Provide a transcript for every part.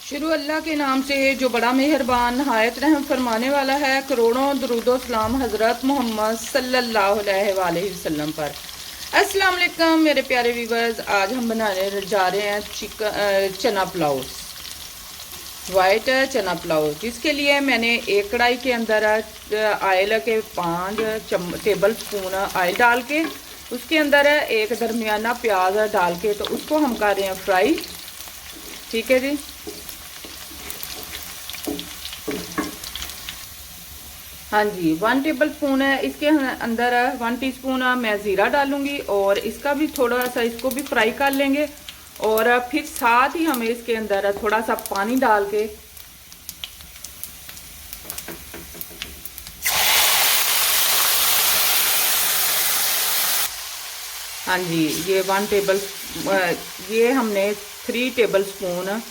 शुरू अल्लाह के नाम से जो बड़ा मेहरबान नहायत रहम फरमाने वाला है। करोड़ों दरूदो सलाम हज़रत मोहम्मद सल्लल्लाहु अलैहि वसल्लम पर। अस्सलाम वालेकुम मेरे प्यारे व्यूवर्स, आज हम बनाने जा रहे हैं चना पुलाव, वाइट चना पुलाव। जिसके लिए मैंने एक कढ़ाई के अंदर ऑयल के 5 टेबल स्पून ऑयल डाल के उसके अंदर एक दरमियाना प्याज डाल के तो उसको हम कर रहे हैं फ्राई। ठीक है जी। हाँ जी, 1 टेबल स्पून है, इसके अंदर 1 टीस्पून मैं ज़ीरा डालूंगी और इसका भी थोड़ा सा इसको भी फ्राई कर लेंगे। और फिर साथ ही हमें इसके अंदर थोड़ा सा पानी डाल के हाँ जी, ये हमने 3 टेबल स्पून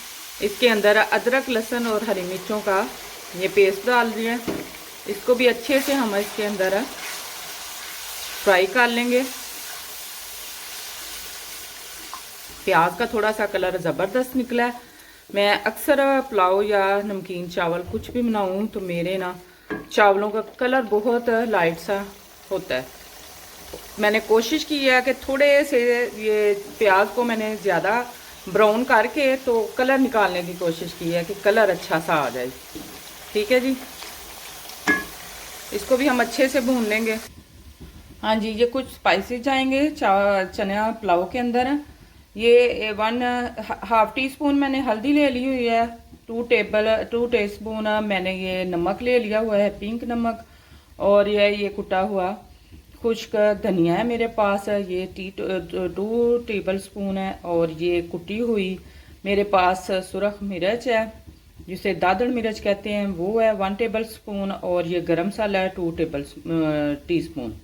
इसके अंदर अदरक लहसुन और हरी मिर्चों का ये पेस्ट डाल दिया है। इसको भी अच्छे से हम इसके अंदर फ्राई कर लेंगे। प्याज का थोड़ा सा कलर ज़बरदस्त निकला है। मैं अक्सर पुलाव या नमकीन चावल कुछ भी बनाऊं तो मेरे ना चावलों का कलर बहुत लाइट सा होता है। मैंने कोशिश की है कि थोड़े से ये प्याज को मैंने ज़्यादा ब्राउन करके तो कलर निकालने की कोशिश की है कि कलर अच्छा सा आ जाए। ठीक है जी, इसको भी हम अच्छे से भून लेंगे। हाँ जी, ये कुछ स्पाइसेस जाएंगे चना पुलाव के अंदर। ये 1/2 टीस्पून मैंने हल्दी ले ली हुई है। 2 टीस्पून मैंने ये नमक ले लिया हुआ है, पिंक नमक। और ये कुटा हुआ खुश्क धनिया है मेरे पास, ये 2 टेबल स्पून है। और ये कुटी हुई मेरे पास सुरख मिर्च है, जिसे दादड़ मिर्च कहते हैं, वो है 1 टेबल स्पून। और ये गरम मसाला है 2 टीस्पून।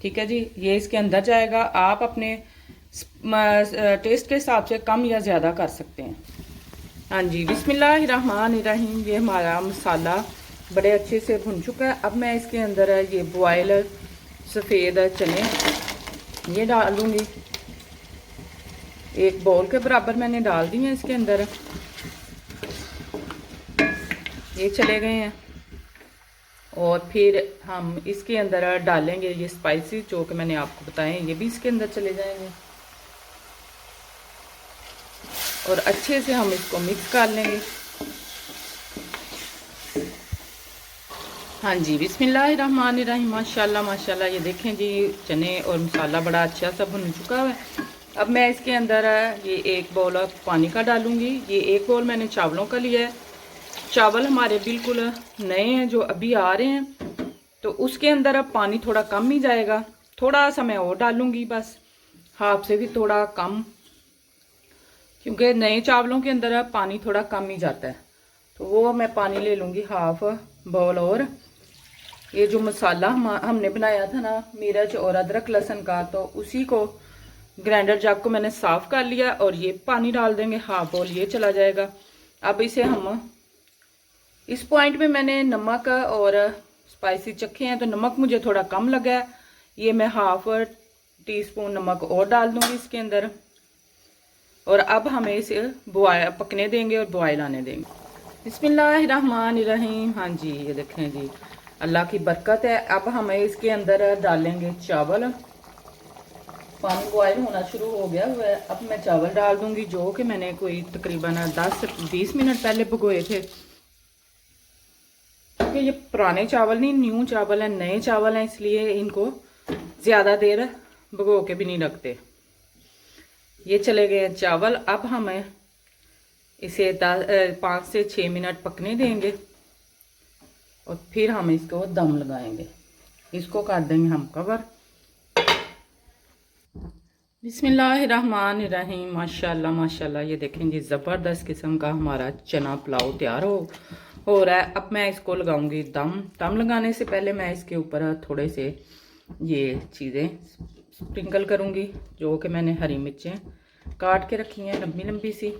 ठीक है जी, ये इसके अंदर जाएगा। आप अपने टेस्ट के हिसाब से कम या ज़्यादा कर सकते हैं। हाँ जी, बिस्मिल्लाहिर्रहमानिर्रहीम। ये हमारा मसाला बड़े अच्छे से भुन चुका है। अब मैं इसके अंदर ये बॉयल सफ़ेद चने ये डालूंगी। 1 बाउल के बराबर मैंने डाल दी है इसके अंदर। ये चले गए हैं। और फिर हम इसके अंदर डालेंगे ये स्पाइसेस जो कि मैंने आपको बताए, ये भी इसके अंदर चले जाएंगे। और अच्छे से हम इसको मिक्स कर लेंगे। हाँ जी, बिस्मिल्लाहिर्रहमानिर्रहीम। माशाल्लाह माशाल्लाह, ये देखें जी, चने और मसाला बड़ा अच्छा सा भुन चुका है। अब मैं इसके अंदर ये 1 बाउल पानी का डालूंगी। ये 1 बाउल मैंने चावलों का लिया है। चावल हमारे बिल्कुल नए हैं जो अभी आ रहे हैं, तो उसके अंदर अब पानी थोड़ा कम ही जाएगा। थोड़ा सा मैं और डालूंगी, बस हाफ से भी थोड़ा कम, क्योंकि नए चावलों के अंदर पानी थोड़ा कम ही जाता है। तो वो मैं पानी ले लूँगी हाफ बाउल। और ये जो मसाला हमने बनाया था ना मिर्च और अदरक लहसुन का, तो उसी को ग्राइंडर जग को मैंने साफ़ कर लिया और ये पानी डाल देंगे, हाफ बाउल ये चला जाएगा। अब इसे हम इस पॉइंट में मैंने नमक और स्पाइसी चखे हैं, तो नमक मुझे थोड़ा कम लगा है। ये मैं हाफ टीस्पून नमक और डाल दूँगी इसके अंदर। और अब हमें इसे बॉयल पकने देंगे और बॉयल आने देंगे। बिस्मिल्लाहिर्रहमानिर्रहीम। हाँ जी, ये देखें जी, अल्लाह की बरकत है। अब हमें इसके अंदर डालेंगे चावल। पानी बॉयल होना शुरू हो गया हुआ है। अब मैं चावल डाल दूंगी, जो कि मैंने कोई तकरीबन 10-20 मिनट पहले भिगोए थे। क्योंकि ये पुराने चावल नहीं, न्यू चावल है, नए चावल हैं, इसलिए इनको ज़्यादा देर भिगो के भी नहीं रखते। ये चले गए चावल। अब हमें इसे 5 से 6 मिनट पकने देंगे और फिर हम इसको दम लगाएंगे। इसको कर देंगे हम कवर। बिस्मिल्लाहिर्रहमानिर्रहीम। माशाल्लाह माशाल्लाह, ये देखें जी, ज़बरदस्त किस्म का हमारा चना पुलाव तैयार हो रहा है। अब मैं इसको लगाऊंगी दम लगाने से पहले मैं इसके ऊपर थोड़े से ये चीज़ें स्प्रिंकल करूंगी, जो कि मैंने हरी मिर्चें काट के रखी हैं लंबी लंबी सी,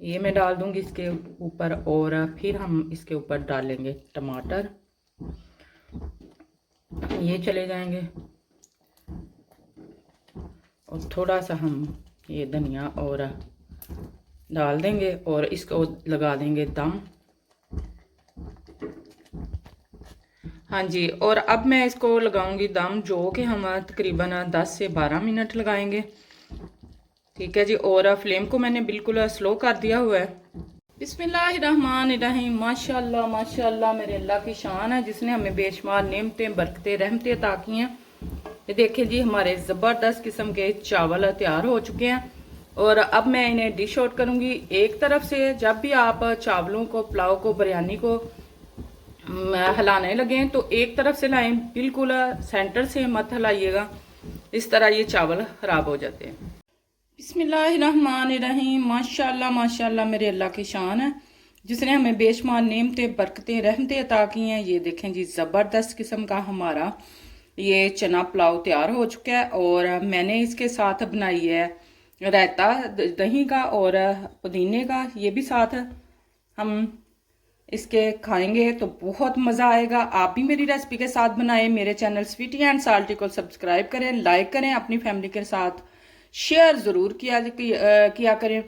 ये मैं डाल दूंगी इसके ऊपर। और फिर हम इसके ऊपर डालेंगे टमाटर, ये चले जाएंगे। और थोड़ा सा हम ये धनिया और डाल देंगे और इसको लगा देंगे दम। हाँ जी, और अब मैं इसको लगाऊंगी दम, जो कि हम तकरीबन 10 से 12 मिनट लगाएंगे। ठीक है जी, और फ्लेम को मैंने बिल्कुल स्लो कर दिया हुआ है। बिस्मिल्लाहिर्रहमानिर्रहीम। माशाल्लाह माशाल्लाह, मेरे अल्लाह की शान है जिसने हमें बेशुमार नेमतें बरकतें रहमतें अता की हैं। ये देखिए जी, हमारे ज़बरदस्त किस्म के चावल तैयार हो चुके हैं और अब मैं इन्हें डिश आउट करूंगी। एक तरफ से जब भी आप चावलों को, पुलाव को, बिरयानी को हिलाने लगें तो एक तरफ से लाएं, बिल्कुल सेंटर से मत हिलाइएगा, इस तरह ये चावल खराब हो जाते हैं। बिस्मिल्लाहिर्रहमानिर्रहीम। माशाल्लाह माशाल्लाह, मेरे अल्लाह की शान है जिसने हमें बेशुमार नेमतें बरकतें रहमतें अता की हैं। ये देखें जी, ज़बरदस्त किस्म का हमारा ये चना पुलाव तैयार हो चुका है और मैंने इसके साथ बनाई है रायता दही का और पुदीने का। ये भी साथ हम इसके खाएंगे तो बहुत मज़ा आएगा। आप भी मेरी रेसिपी के साथ बनाएं। मेरे चैनल स्वीटी एंड साल्टी को सब्सक्राइब करें, लाइक करें, अपनी फैमिली के साथ शेयर ज़रूर किया करें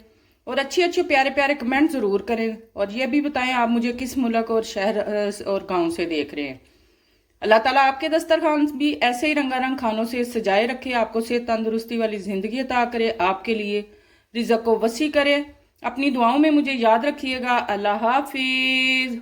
और अच्छे अच्छे प्यारे प्यारे कमेंट ज़रूर करें। और ये भी बताएं आप मुझे किस मुल्क और शहर और गांव से देख रहे हैं। अल्लाह ताला आपके दस्तरखान भी ऐसे ही रंगारंग खानों से सजाए रखे, आपको सेहत तंदुरुस्ती वाली ज़िंदगी अता करे, आपके लिए रिज़्क़ को वसी करे। अपनी दुआओं में मुझे याद रखिएगा। अल्लाह हाफिज़।